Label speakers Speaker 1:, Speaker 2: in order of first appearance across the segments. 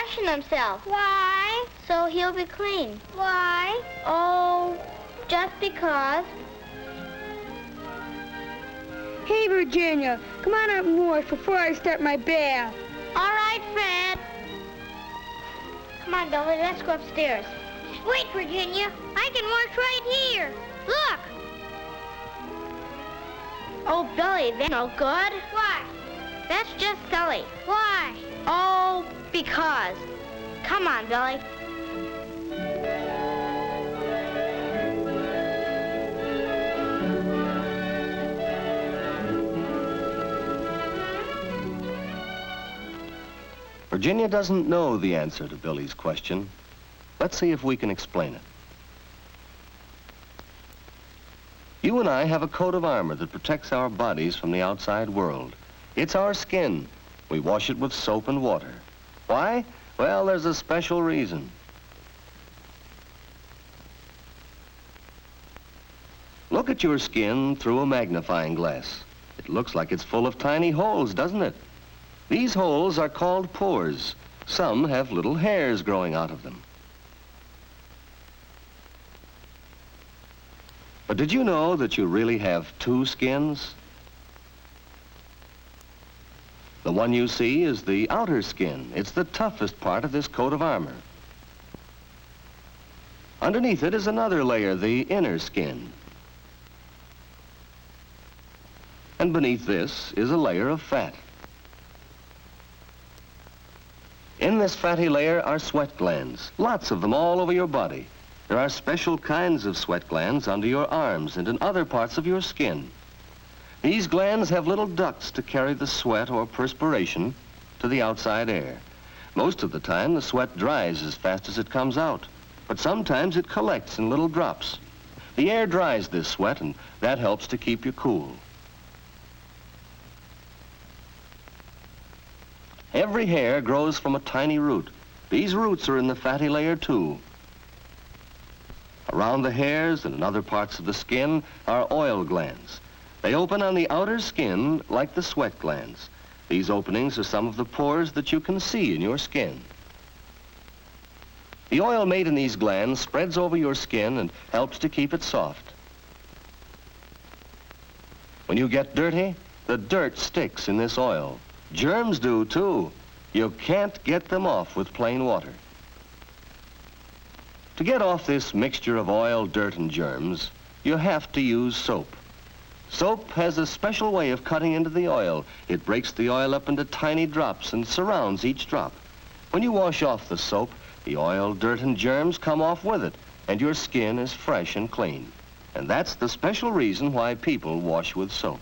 Speaker 1: washing himself.
Speaker 2: Why?
Speaker 1: So he'll be clean.
Speaker 2: Why?
Speaker 1: Oh, just because.
Speaker 3: Hey, Virginia, come on out and wash before I start my bath.
Speaker 1: All right, Fred. Come on, Billy, let's go upstairs.
Speaker 2: Wait, Virginia. I can wash right here. Look.
Speaker 1: Oh, Billy, that's no good.
Speaker 2: Why?
Speaker 1: That's just silly.
Speaker 2: Why?
Speaker 1: Oh, because. Come on, Billy.
Speaker 4: Virginia doesn't know the answer to Billy's question. Let's see if we can explain it. You and I have a coat of armor that protects our bodies from the outside world. It's our skin. We wash it with soap and water. Why? Well, there's a special reason. Look at your skin through a magnifying glass. It looks like it's full of tiny holes, doesn't it? These holes are called pores. Some have little hairs growing out of them. But did you know that you really have two skins? The one you see is the outer skin. It's the toughest part of this coat of armor. Underneath it is another layer, the inner skin. And beneath this is a layer of fat. In this fatty layer are sweat glands, lots of them all over your body. There are special kinds of sweat glands under your arms and in other parts of your skin. These glands have little ducts to carry the sweat or perspiration to the outside air. Most of the time, the sweat dries as fast as it comes out, but sometimes it collects in little drops. The air dries this sweat, and that helps to keep you cool. Every hair grows from a tiny root. These roots are in the fatty layer too. Around the hairs and in other parts of the skin are oil glands. They open on the outer skin like the sweat glands. These openings are some of the pores that you can see in your skin. The oil made in these glands spreads over your skin and helps to keep it soft. When you get dirty, the dirt sticks in this oil. Germs do too. You can't get them off with plain water. To get off this mixture of oil, dirt, and germs, you have to use soap. Soap has a special way of cutting into the oil. It breaks the oil up into tiny drops and surrounds each drop. When you wash off the soap, the oil, dirt, and germs come off with it, and your skin is fresh and clean. And that's the special reason why people wash with soap.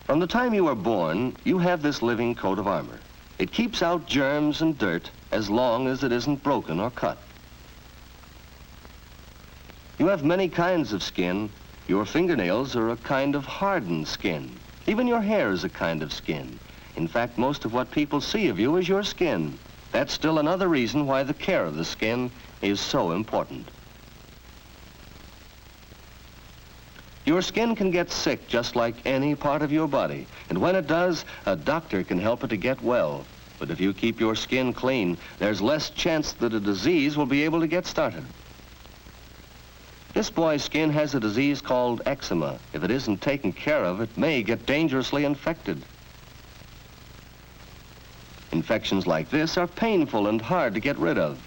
Speaker 4: From the time you are born, you have this living coat of armor. It keeps out germs and dirt as long as it isn't broken or cut. You have many kinds of skin. Your fingernails are a kind of hardened skin. Even your hair is a kind of skin. In fact, most of what people see of you is your skin. That's still another reason why the care of the skin is so important. Your skin can get sick just like any part of your body, and when it does, a doctor can help it to get well. But if you keep your skin clean, there's less chance that a disease will be able to get started. This boy's skin has a disease called eczema. If it isn't taken care of, it may get dangerously infected. Infections like this are painful and hard to get rid of.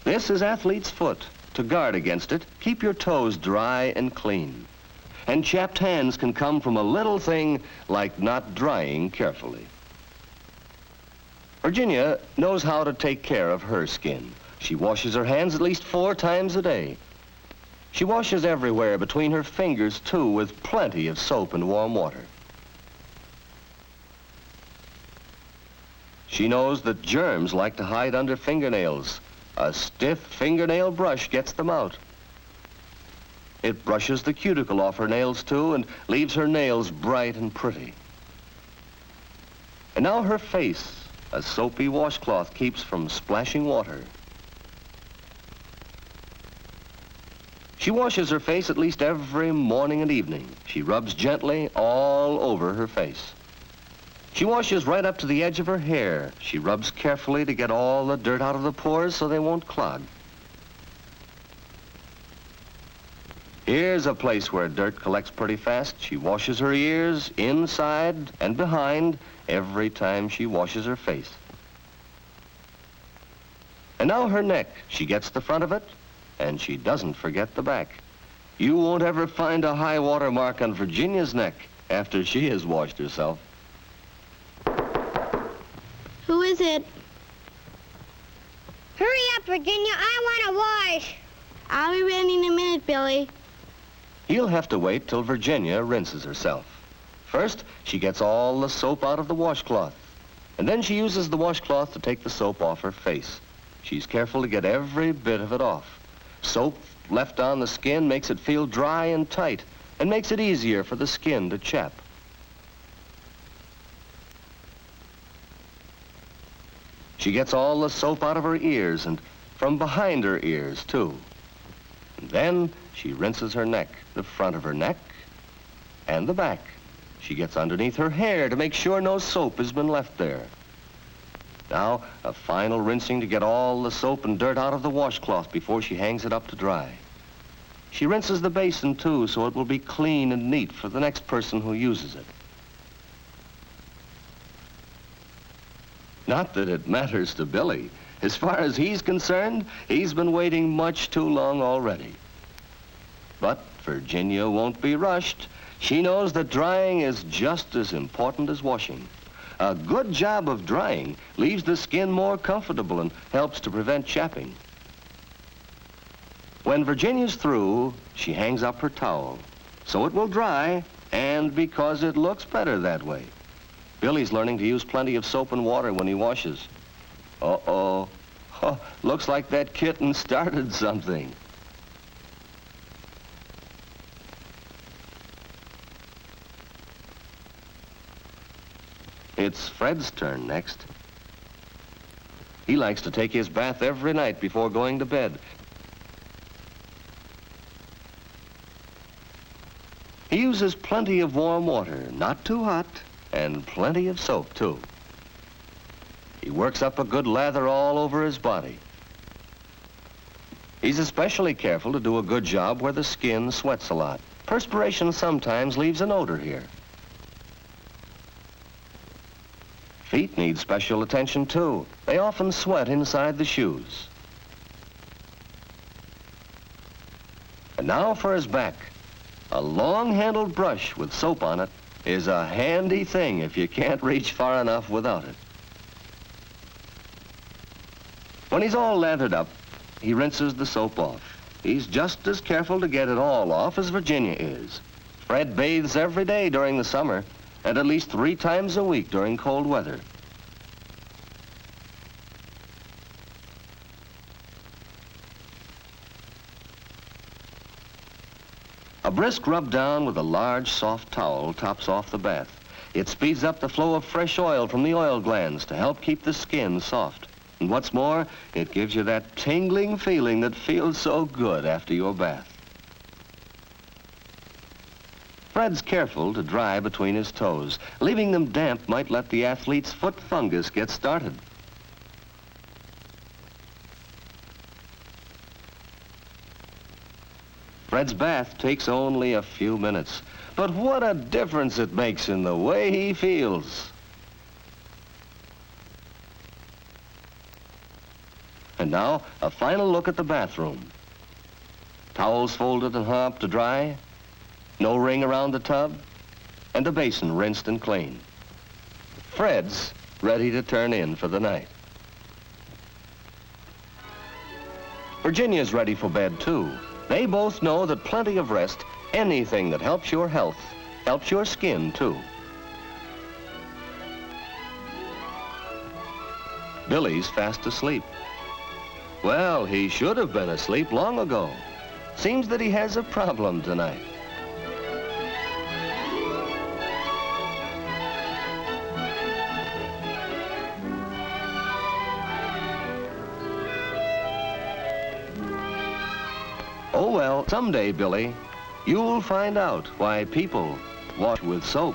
Speaker 4: This is athlete's foot. To guard against it, keep your toes dry and clean. And chapped hands can come from a little thing like not drying carefully. Virginia knows how to take care of her skin. She washes her hands at least 4 times a day. She washes everywhere between her fingers, too, with plenty of soap and warm water. She knows that germs like to hide under fingernails. A stiff fingernail brush gets them out. It brushes the cuticle off her nails, too, and leaves her nails bright and pretty. And now her face, a soapy washcloth keeps from splashing water. She washes her face at least every morning and evening. She rubs gently all over her face. She washes right up to the edge of her hair. She rubs carefully to get all the dirt out of the pores so they won't clog. Here's a place where dirt collects pretty fast. She washes her ears inside and behind every time she washes her face. And now her neck. She gets the front of it, and she doesn't forget the back. You won't ever find a high water mark on Virginia's neck after she has washed herself.
Speaker 2: Who is it?
Speaker 1: Hurry up, Virginia. I want to wash.
Speaker 2: I'll be ready in a minute, Billy.
Speaker 4: He'll have to wait till Virginia rinses herself. First, she gets all the soap out of the washcloth, and then she uses the washcloth to take the soap off her face. She's careful to get every bit of it off. Soap left on the skin makes it feel dry and tight and makes it easier for the skin to chap. She gets all the soap out of her ears and from behind her ears, too. And then she rinses her neck, the front of her neck and the back. She gets underneath her hair to make sure no soap has been left there. Now, a final rinsing to get all the soap and dirt out of the washcloth before she hangs it up to dry. She rinses the basin, too, so it will be clean and neat for the next person who uses it. Not that it matters to Billy. As far as he's concerned, he's been waiting much too long already. But Virginia won't be rushed. She knows that drying is just as important as washing. A good job of drying leaves the skin more comfortable and helps to prevent chapping. When Virginia's through, she hangs up her towel, so it will dry, and because it looks better that way. Billy's learning to use plenty of soap and water when he washes. Uh-oh. Oh, looks like that kitten started something. It's Fred's turn next. He likes to take his bath every night before going to bed. He uses plenty of warm water, not too hot, and plenty of soap, too. He works up a good lather all over his body. He's especially careful to do a good job where the skin sweats a lot. Perspiration sometimes leaves an odor here. Feet need special attention, too. They often sweat inside the shoes. And now for his back. A long-handled brush with soap on it is a handy thing if you can't reach far enough without it. When he's all lathered up, he rinses the soap off. He's just as careful to get it all off as Virginia is. Fred bathes every day during the summer, and at least 3 times a week during cold weather. A brisk rub down with a large, soft towel tops off the bath. It speeds up the flow of fresh oil from the oil glands to help keep the skin soft. And what's more, it gives you that tingling feeling that feels so good after your bath. Fred's careful to dry between his toes. Leaving them damp might let the athlete's foot fungus get started. Fred's bath takes only a few minutes, but what a difference it makes in the way he feels. And now, a final look at the bathroom. Towels folded and hung up to dry, no ring around the tub, and the basin rinsed and clean. Fred's ready to turn in for the night. Virginia's ready for bed, too. They both know that plenty of rest, anything that helps your health, helps your skin, too. Billy's fast asleep. Well, he should have been asleep long ago. Seems that he has a problem tonight. Oh well, someday, Billy, you'll find out why people wash with soap.